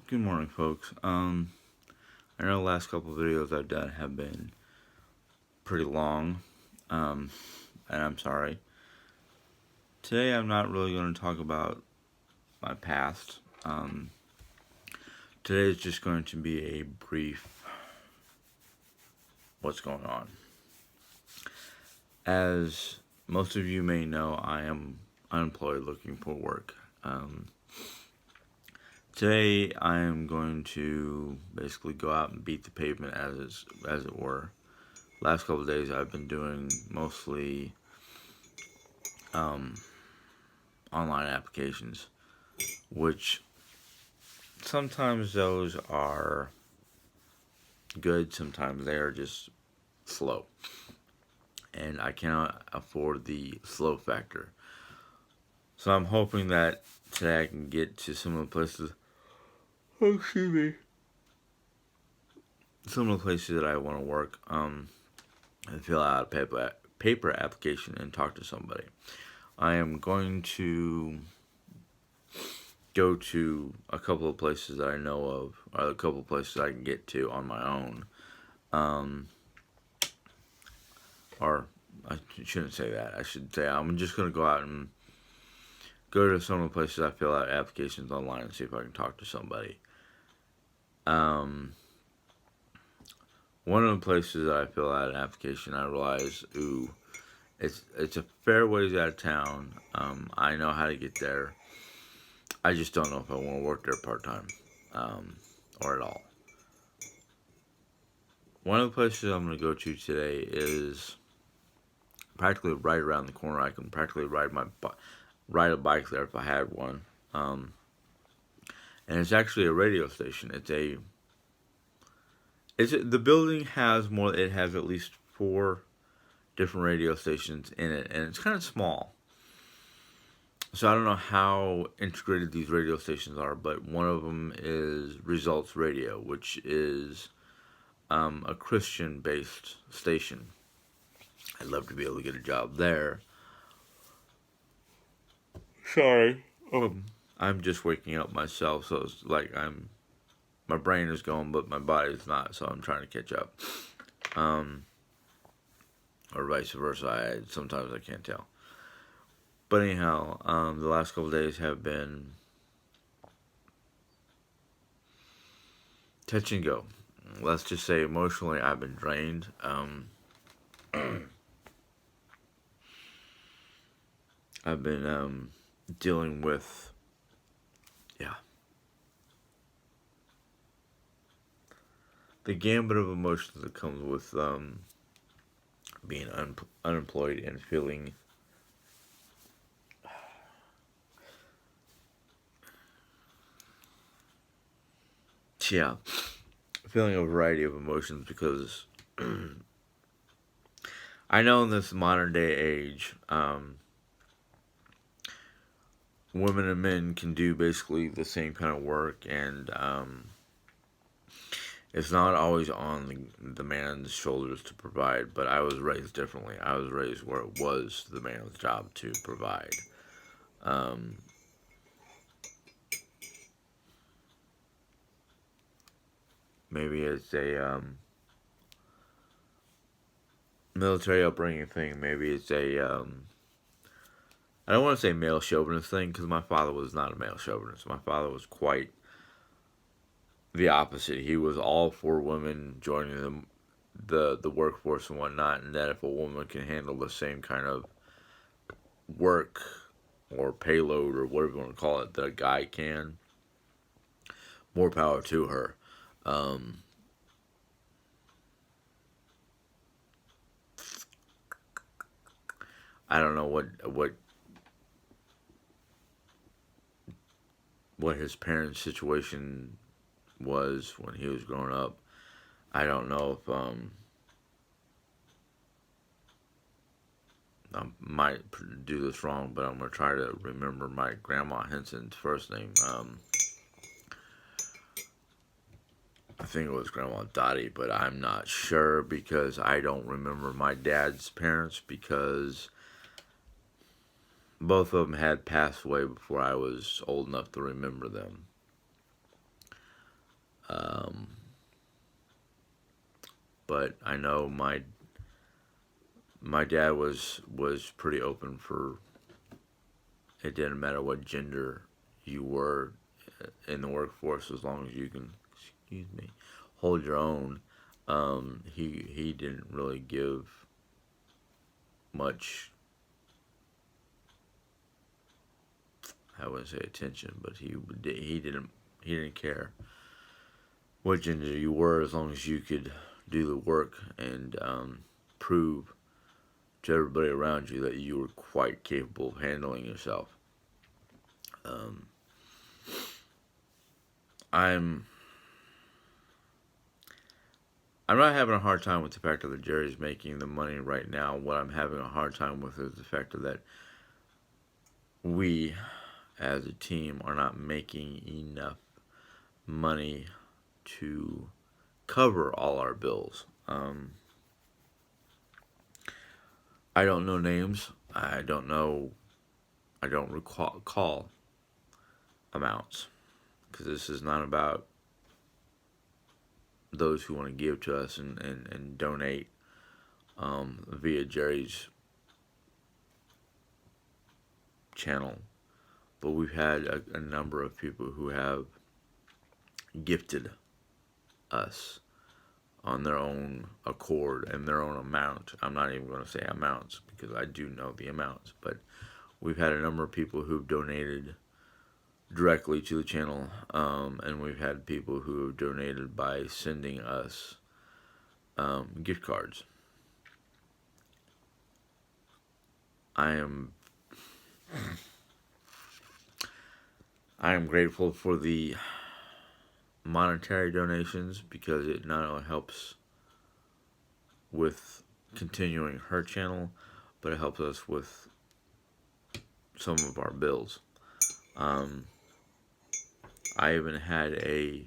Good morning, folks. I know the last couple of videos I've done have been pretty long, um, and I'm sorry. Today I'm not really going to talk about my past. Today is just going to be a brief what's going on. As most of you may know, I am unemployed looking for work. Today I am going to basically go out and beat the pavement as it were. Last couple of days I've been doing mostly online applications, which sometimes those are good, sometimes they are just slow. And I cannot afford the slow factor. So I'm hoping that today I can get to some of the places, oh, excuse me, some of the places that I want to work, and fill out a paper application and talk to somebody. I am going to go to a couple of places that I know of, or a couple of places I can get to on my own. Or I shouldn't say that. I should say I'm just going to go out and go to some of the places I fill out applications online and see if I can talk to somebody. One of the places that I fill out an application, I realize, it's a fair ways out of town. I know how to get there. I just don't know if I want to work there part-time, or at all. One of the places I'm going to go to today is practically right around the corner. I can practically ride a bike there if I had one. And it's actually a radio station. The building has more. It has at least 4 different radio stations in it, and it's kind of small. So I don't know how integrated these radio stations are, but one of them is Results Radio, which is a Christian-based station. I'd love to be able to get a job there. Sorry. I'm just waking up myself, so it's like my brain is going, but my body is not, so I'm trying to catch up. Or vice versa. Sometimes I can't tell. But anyhow, the last couple of days have been touch and go. Let's just say emotionally I've been drained. I've been dealing with, the gambit of emotions that comes with being unemployed and feeling feeling a variety of emotions because I know in this modern day age, women and men can do basically the same kind of work, and it's not always on the man's shoulders to provide. But I was raised differently. I was raised where it was the man's job to provide. Maybe it's a military upbringing thing. Maybe it's a I don't want to say male chauvinist thing because my father was not a male chauvinist. My father was quite the opposite. He was all for women joining the workforce and whatnot, and that if a woman can handle the same kind of work or payload or whatever you want to call it that a guy can, more power to her. I don't know what his parents' situation was when he was growing up. I don't know if I might do this wrong, but I'm gonna try to remember my grandma Henson's first name. I think it was Grandma Dottie, but I'm not sure because I don't remember my dad's parents because both of them had passed away before I was old enough to remember them. Um, but I know my dad was pretty open for it. Didn't matter what gender you were in the workforce, as long as you can, excuse me, hold your own. He didn't really give much, I wouldn't say attention, but he didn't care what gender you were, as long as you could do the work and prove to everybody around you that you were quite capable of handling yourself. Um, I'm I'm not having a hard time with the fact that Jerry's making the money right now. What I'm having a hard time with is the fact that we, as a team, are not making enough money to cover all our bills. I don't know names. I don't know. I don't recall amounts, because this is not about those who want to give to us and donate via Jerry's channel. But we've had a number of people who have gifted us on their own accord and their own amount. I'm not even going to say amounts, because I do know the amounts, but we've had a number of people who've donated directly to the channel, and we've had people who have donated by sending us gift cards. I am grateful for the monetary donations, because it not only helps with continuing her channel, but it helps us with some of our bills. I even had a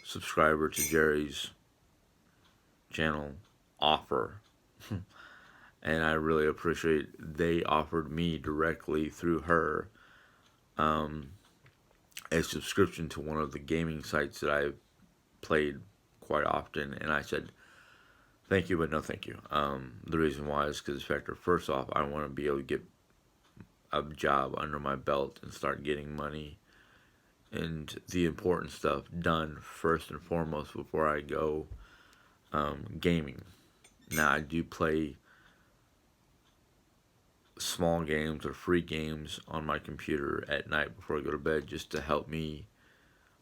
subscriber to Jerry's channel offer, and I really appreciate they offered me directly through her a subscription to one of the gaming sites that I've played quite often, and I said thank you, but no thank you. The reason why is because, first off, I want to be able to get a job under my belt and start getting money and the important stuff done first and foremost before I go gaming. Now, I do play small games or free games on my computer at night before I go to bed, just to help me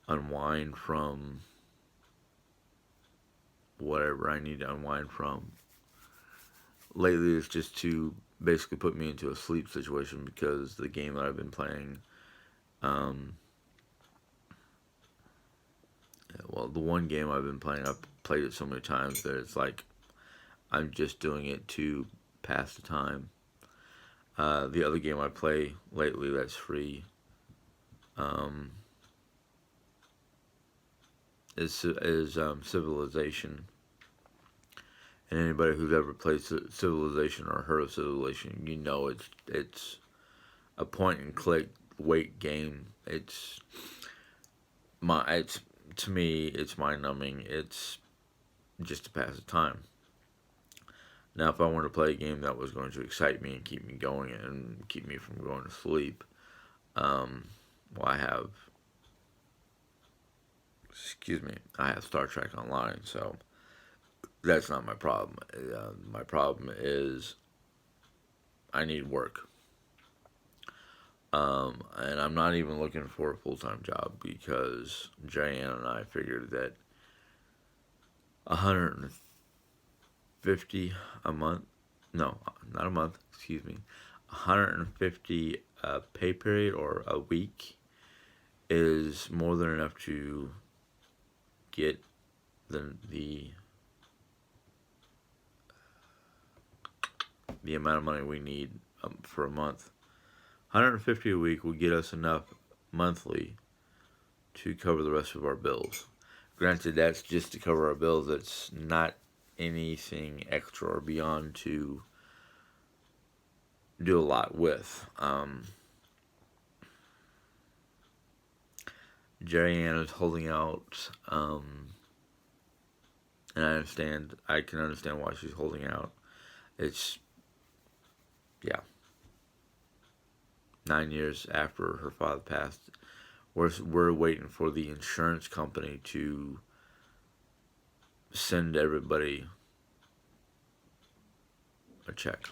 unwind from whatever I need to unwind from. Lately, it's just to basically put me into a sleep situation, because the game that I've been playing, well, the one game I've been playing, I've played it so many times that it's like I'm just doing it to pass the time. The other game I play lately that's free is Civilization. And anybody who's ever played Civilization or heard of Civilization, you know it's a point and click wait game. It's to me, it's mind numbing. It's just to pass the time. Now, if I wanted to play a game that was going to excite me and keep me going and keep me from going to sleep, well, I have Star Trek Online, so that's not my problem. My problem is I need work. And I'm not even looking for a full-time job, because Diane and I figured that 150 a month, no, not a month, excuse me, 150 pay period or a week is more than enough to get the amount of money we need for a month. 150 a week will get us enough monthly to cover the rest of our bills. Granted, that's just to cover our bills. That's not anything extra or beyond to do a lot with. Jerry Ann is holding out, and I can understand why she's holding out. It's, yeah, 9 years after her father passed. We're waiting for the insurance company to send everybody a check.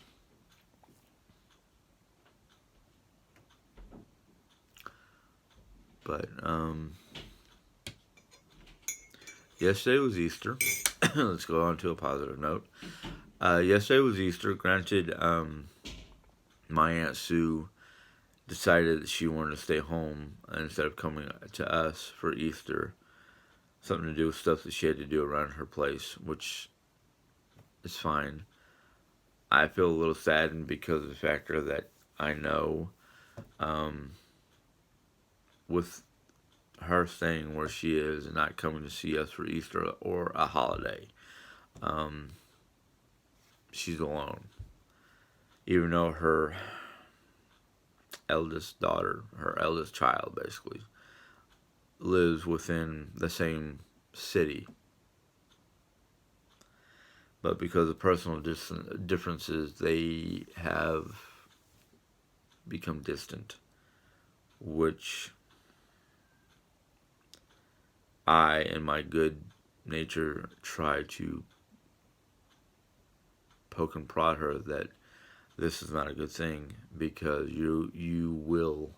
But yesterday was Easter. Let's go on to a positive note. Yesterday was Easter. Granted, my Aunt Sue decided that she wanted to stay home instead of coming to us for Easter. Something to do with stuff that she had to do around her place, which is fine. I feel a little saddened because of the factor that I know, with her staying where she is and not coming to see us for Easter or a holiday, she's alone. Even though her eldest daughter, her eldest child basically, lives within the same city. But because of personal differences, they have become distant, which I, in my good nature, try to poke and prod her that this is not a good thing, because you will,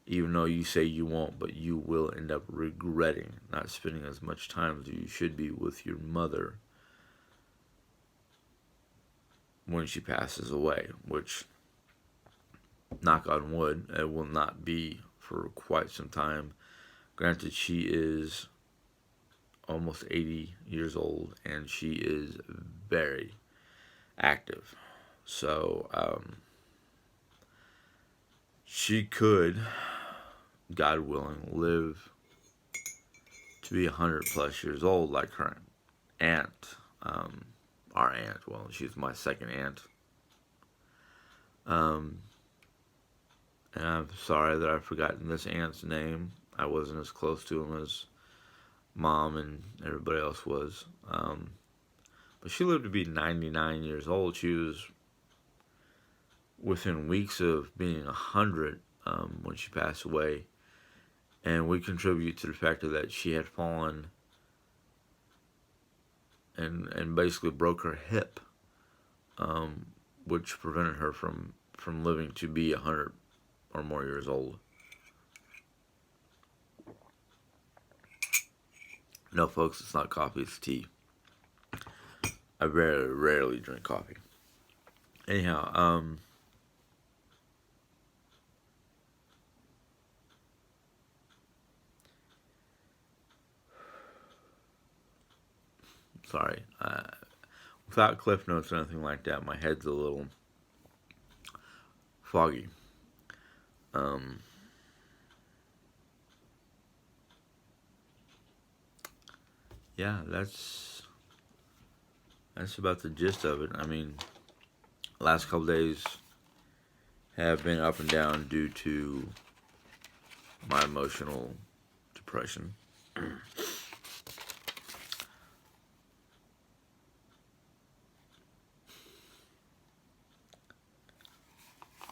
even though you say you won't, but you will end up regretting not spending as much time as you should be with your mother when she passes away, which, knock on wood, it will not be for quite some time. Granted, she is almost 80 years old and she is very active. So, she could, God willing, live to be 100 plus years old like her aunt. Our aunt, well, she's my second aunt. And I'm sorry that I've forgotten this aunt's name. I wasn't as close to him as Mom and everybody else was. But she lived to be 99 years old. She was within weeks of being 100 when she passed away. And we contribute to the factor that she had fallen and basically broke her hip, which prevented her from living to be 100 or more years old. No, folks, it's not coffee, it's tea. I very rarely drink coffee. Anyhow, sorry. Without cliff notes or anything like that, my head's a little foggy. Yeah, that's about the gist of it. I mean, last couple days have been up and down due to my emotional depression.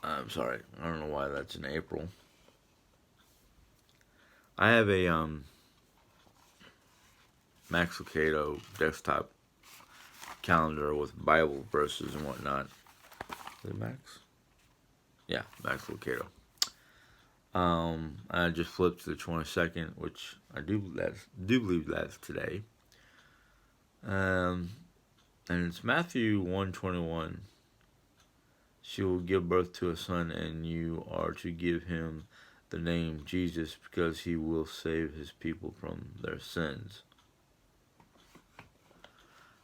I'm sorry, I don't know why that's in April. I have a Max Lucado desktop calendar with Bible verses and whatnot. Is it Max? Yeah, Max Lucado. I just flipped to the 22nd, which I do believe that's today. And it's Matthew 1:21. She will give birth to a son, and you are to give him the name Jesus, because he will save his people from their sins.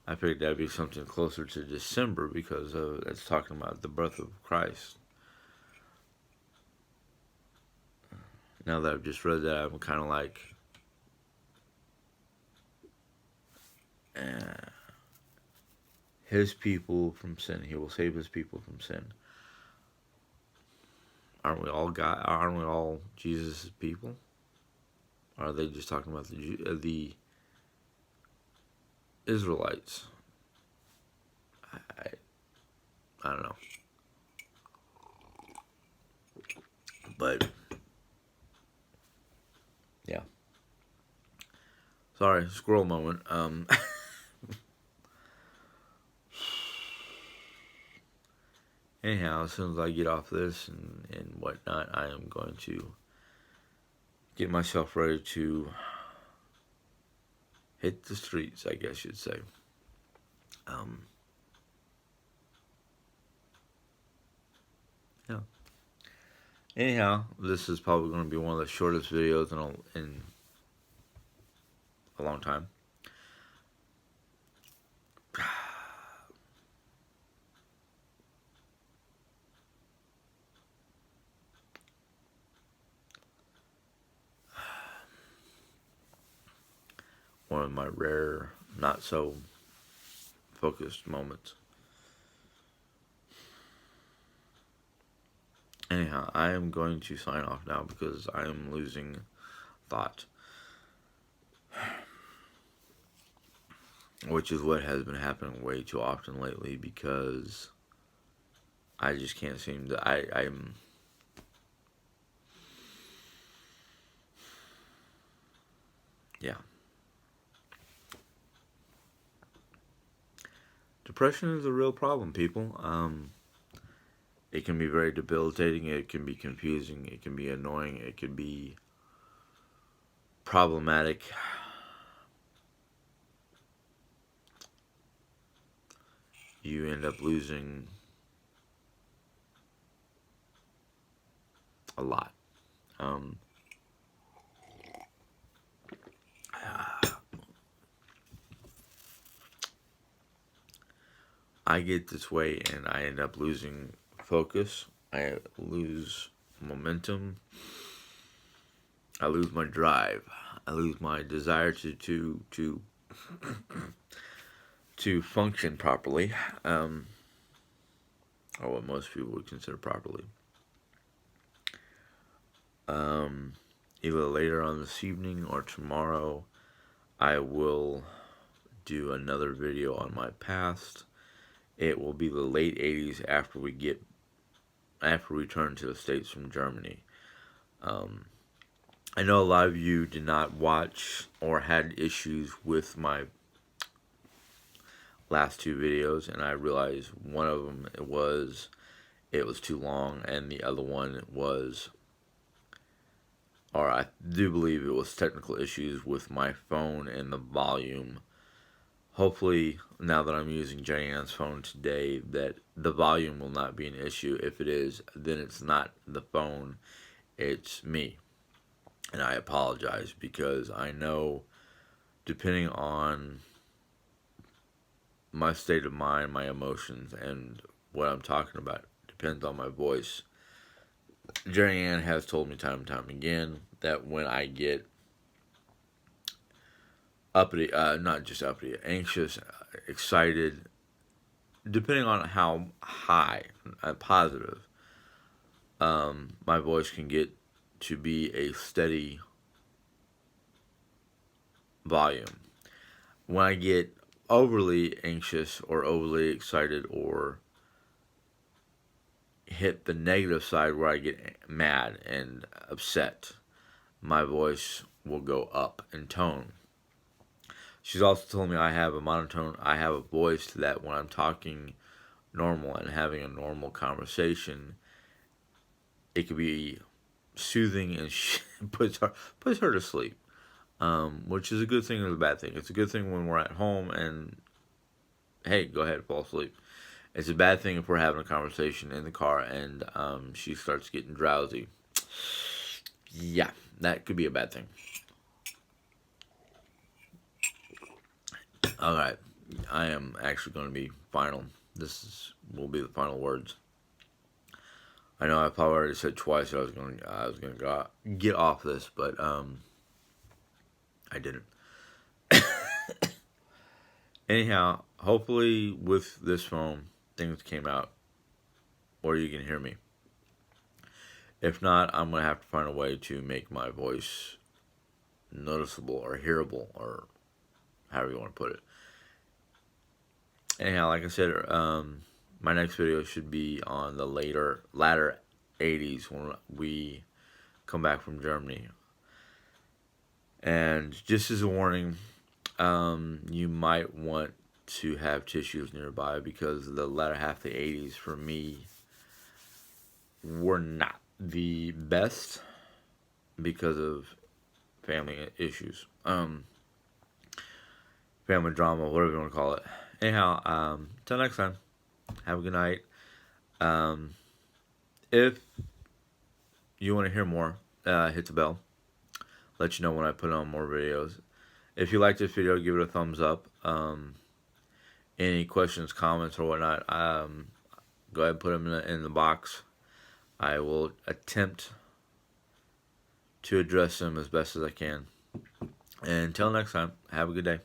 I figured that'd be something closer to December, because it's talking about the birth of Christ. Now that I've just read that, I'm kind of like, his people from sin. He will save his people from sin. Aren't we all Jesus' people? Or are they just talking about the Israelites? I, I don't know. But, yeah. Sorry, squirrel moment. Anyhow, as soon as I get off this and whatnot, I am going to get myself ready to hit the streets, I guess you'd say. Yeah. Anyhow, this is probably going to be one of the shortest videos in a long time. One of my rare, not so focused moments. Anyhow, I am going to sign off now because I am losing thought. Which is what has been happening way too often lately because I just can't seem to. I'm. Yeah. Depression is a real problem, people. It can be very debilitating. It can be confusing. It can be annoying. It can be problematic. You end up losing a lot. I get this way and I end up losing focus. I lose momentum. I lose my drive. I lose my desire to function properly, or what most people would consider properly. Either later on this evening or tomorrow, I will do another video on my past. It will be the late 80s after we return to the States from Germany. I know a lot of you did not watch or had issues with my last two videos, and I realized one of them it was too long, and the other one was, or I do believe it was technical issues with my phone and the volume. Hopefully, now that I'm using Jenny Ann's phone today, that the volume will not be an issue. If it is, then it's not the phone, it's me. And I apologize because I know, depending on my state of mind, my emotions, and what I'm talking about, depends on my voice. Jenny Ann has told me time and time again that when I get uppity, not just uppity, anxious, excited, depending on how high, positive, my voice can get to be a steady volume. When I get overly anxious or overly excited or hit the negative side where I get mad and upset, my voice will go up in tone. She's also told me I have a monotone, I have a voice that when I'm talking normal and having a normal conversation, it can be soothing and puts her to sleep, which is a good thing and a bad thing. It's a good thing when we're at home and, hey, go ahead, fall asleep. It's a bad thing if we're having a conversation in the car and she starts getting drowsy. Yeah, that could be a bad thing. Alright, I am actually going to be final. Will be the final words. I know I probably already said twice that I was going to get off this, but I didn't. Anyhow, hopefully with this phone, things came out, or you can hear me. If not, I'm going to have to find a way to make my voice noticeable or hearable, or however you want to put it. Anyhow, like I said, my next video should be on the latter 80s when we come back from Germany. And just as a warning, you might want to have tissues nearby, because the latter half of the 80s for me were not the best because of family issues, family drama, whatever you want to call it. Anyhow, till next time, have a good night. If you want to hear more, hit the bell. Let you know when I put on more videos. If you like this video, give it a thumbs up. Any questions, comments, or whatnot, go ahead and put them in the box. I will attempt to address them as best as I can. And until next time, have a good day.